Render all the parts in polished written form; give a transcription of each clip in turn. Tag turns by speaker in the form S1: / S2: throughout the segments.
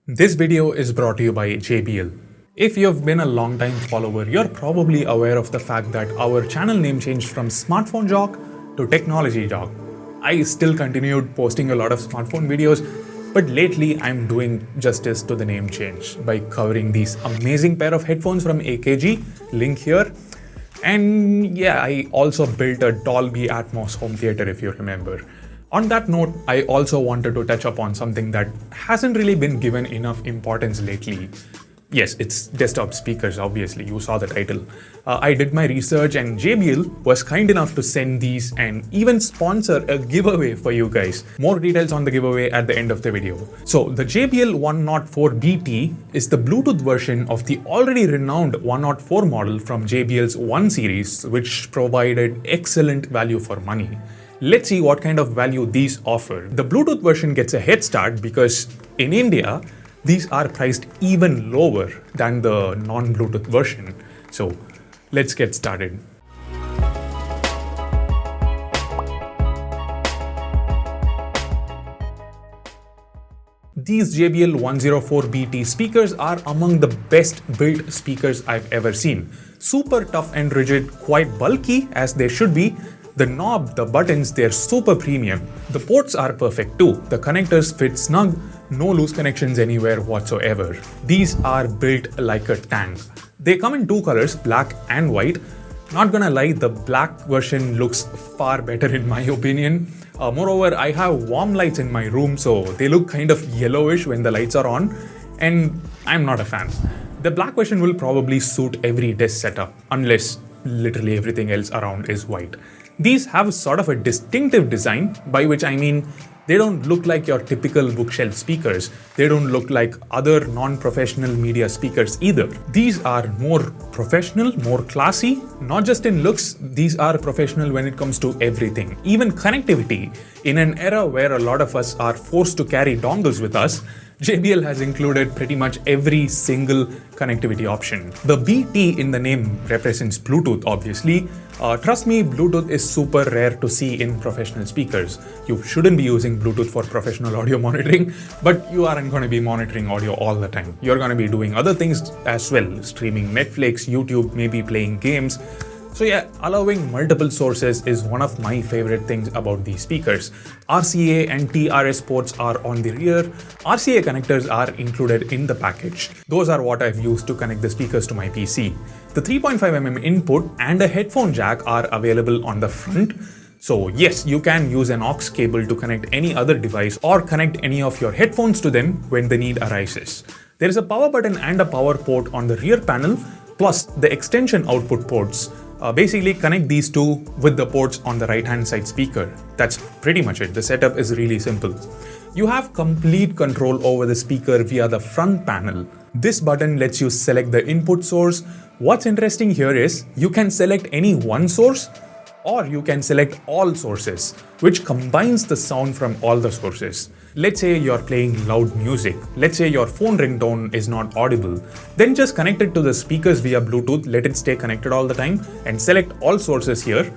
S1: This video is brought to you by JBL. If you've been a long-time follower, you're probably aware of the fact that our channel name changed from Smartphone Jock to Technology Jock. I still continued posting a lot of smartphone videos, but lately I'm doing justice to the name change by covering these amazing pair of headphones from AKG, link here. And yeah, I also built a Dolby Atmos home theater if you remember. On that note, I also wanted to touch upon something that hasn't really been given enough importance lately. Yes, it's desktop speakers, obviously, you saw the title. I did my research and JBL was kind enough to send these and even sponsor a giveaway for you guys. More details on the giveaway at the end of the video. So the JBL 104BT is the Bluetooth version of the already renowned 104 model from JBL's 1 series, which provided excellent value for money. Let's see what kind of value these offer. The Bluetooth version gets a head start because in India, these are priced even lower than the non-Bluetooth version. So let's get started. These JBL 104BT speakers are among the best built speakers I've ever seen. Super tough and rigid, quite bulky as they should be. The knob, the buttons, they're super premium. The ports are perfect too. The connectors fit snug, no loose connections anywhere whatsoever. These are built like a tank. They come in two colors, black and white. Not gonna lie, the black version looks far better in my opinion. Moreover, I have warm lights in my room, so they look kind of yellowish when the lights are on, and I'm not a fan. The black version will probably suit every desk setup, unless literally everything else around is white. These have sort of a distinctive design, by which I mean they don't look like your typical bookshelf speakers. They don't look like other non-professional media speakers either. These are more professional, more classy. Not just in looks, these are professional when it comes to everything. Even connectivity. In an era where a lot of us are forced to carry dongles with us, JBL has included pretty much every single connectivity option. The BT in the name represents Bluetooth, obviously. Trust me, Bluetooth is super rare to see in professional speakers. You shouldn't be using Bluetooth for professional audio monitoring, but you aren't going to be monitoring audio all the time. You're going to be doing other things as well, streaming Netflix, YouTube, maybe playing games. So yeah, allowing multiple sources is one of my favorite things about these speakers. RCA and TRS ports are on the rear. RCA connectors are included in the package. Those are what I've used to connect the speakers to my PC. The 3.5mm input and a headphone jack are available on the front. So yes, you can use an aux cable to connect any other device or connect any of your headphones to them when the need arises. There is a power button and a power port on the rear panel, plus the extension output ports. Basically connect these two with the ports on the right hand side speaker. That's pretty much it. The setup is really simple. You have complete control over the speaker via the front panel. This button lets you select the input source. What's interesting here is you can select any one source or you can select all sources, which combines the sound from all the sources. Let's say you're playing loud music. Let's say your phone ringtone is not audible. Then just connect it to the speakers via Bluetooth, let it stay connected all the time, and select all sources here.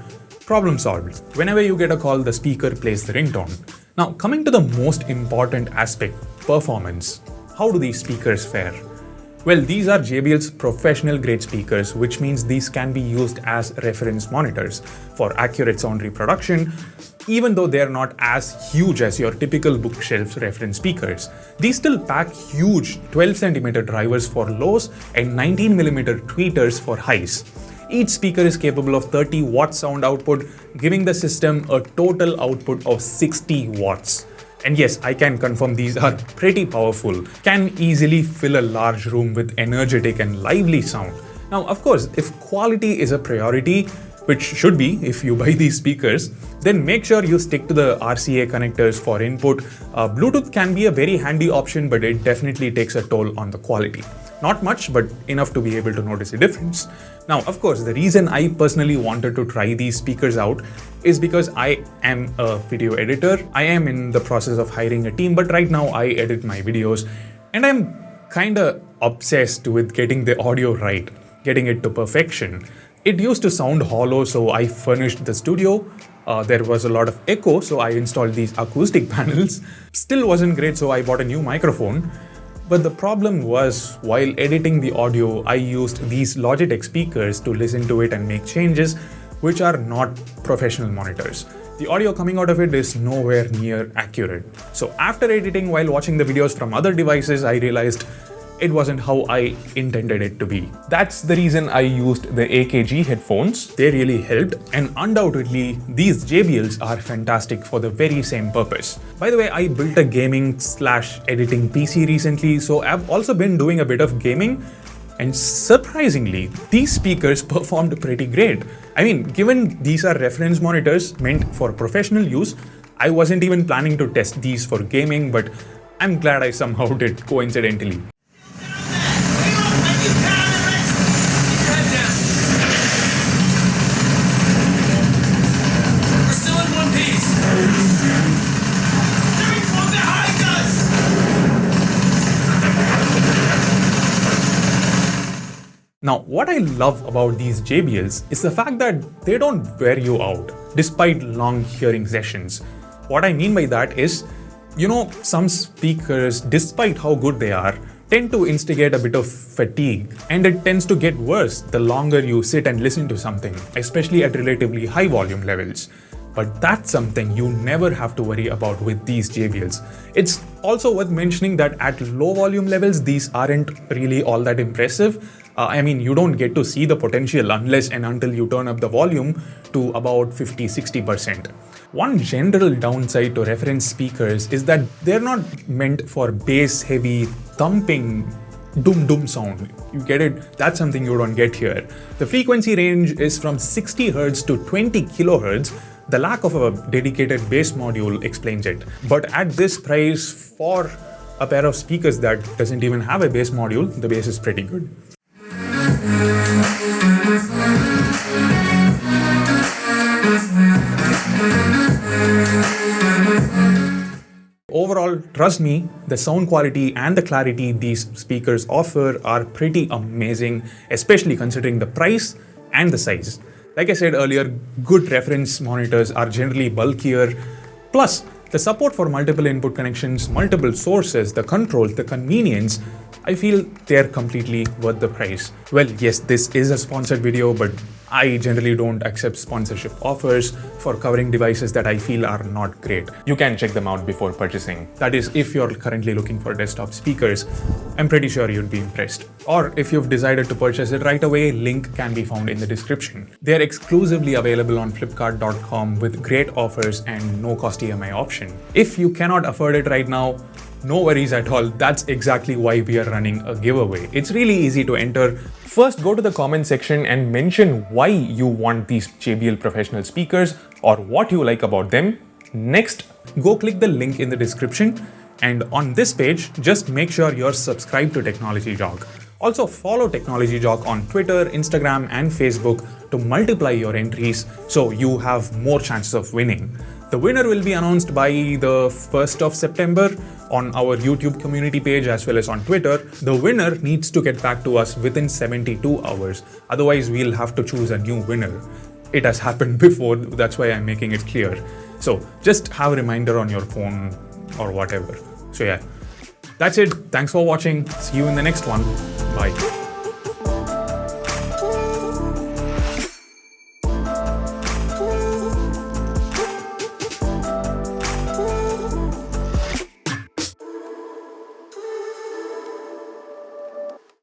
S1: Problem solved. Whenever you get a call, the speaker plays the ringtone. Now, coming to the most important aspect, performance. How do these speakers fare? Well, these are JBL's professional grade speakers, which means these can be used as reference monitors for accurate sound reproduction, even though they're not as huge as your typical bookshelf reference speakers. These still pack huge 12cm drivers for lows and 19mm tweeters for highs. Each speaker is capable of 30 watt sound output, giving the system a total output of 60 watts. And yes, I can confirm these are pretty powerful, can easily fill a large room with energetic and lively sound. Now, of course, if quality is a priority, which should be if you buy these speakers, then make sure you stick to the RCA connectors for input. Bluetooth can be a very handy option, but it definitely takes a toll on the quality. Not much, but enough to be able to notice a difference. Now, of course, the reason I personally wanted to try these speakers out is because I am a video editor. I am in the process of hiring a team, but right now I edit my videos and I'm kinda obsessed with getting the audio right, getting it to perfection. It used to sound hollow, so I furnished the studio. There was a lot of echo, so I installed these acoustic panels. Still wasn't great, so I bought a new microphone. But the problem was, while editing the audio, I used these Logitech speakers to listen to it and make changes, which are not professional monitors. The audio coming out of it is nowhere near accurate. So after editing while watching the videos from other devices, I realized it wasn't how I intended it to be. That's the reason I used the AKG headphones. They really helped, and undoubtedly these JBLs are fantastic for the very same purpose. By the way, I built a gaming/editing PC recently, so I've also been doing a bit of gaming, and surprisingly, these speakers performed pretty great. I mean, given these are reference monitors meant for professional use, I wasn't even planning to test these for gaming, but I'm glad I somehow did coincidentally. Now, what I love about these JBLs is the fact that they don't wear you out, despite long hearing sessions. What I mean by that is, some speakers, despite how good they are, tend to instigate a bit of fatigue, and it tends to get worse the longer you sit and listen to something, especially at relatively high volume levels. But that's something you never have to worry about with these JBLs. It's also worth mentioning that at low volume levels, these aren't really all that impressive. You don't get to see the potential unless and until you turn up the volume to about 50-60%. One general downside to reference speakers is that they're not meant for bass-heavy, thumping, doom sound. You get it? That's something you don't get here. The frequency range is from 60 Hz to 20 kHz. The lack of a dedicated bass module explains it. But at this price, for a pair of speakers that doesn't even have a bass module, the bass is pretty good. Overall, trust me, the sound quality and the clarity these speakers offer are pretty amazing, especially considering the price and the size. Like I said earlier, good reference monitors are generally bulkier. Plus, the support for multiple input connections, multiple sources, the controls, the convenience, I feel they're completely worth the price. Well, yes, this is a sponsored video, but I generally don't accept sponsorship offers for covering devices that I feel are not great. You can check them out before purchasing. That is, if you're currently looking for desktop speakers, I'm pretty sure you'd be impressed. Or if you've decided to purchase it right away, link can be found in the description. They're exclusively available on Flipkart.com with great offers and no cost EMI option. If you cannot afford it right now, no worries at all. That's exactly why we are running a giveaway. It's really easy to enter. First, go to the comment section and mention why you want these JBL professional speakers or what you like about them. Next, go click the link in the description. And on this page, just make sure you're subscribed to Technology Jog. Also, follow Technology Jog on Twitter, Instagram, and Facebook to multiply your entries so you have more chances of winning. The winner will be announced by the 1st of September on our YouTube community page as well as on Twitter. The winner needs to get back to us within 72 hours. Otherwise, we'll have to choose a new winner. It has happened before, that's why I'm making it clear. So just have a reminder on your phone or whatever. So yeah, that's it. Thanks for watching. See you in the next one. Bye.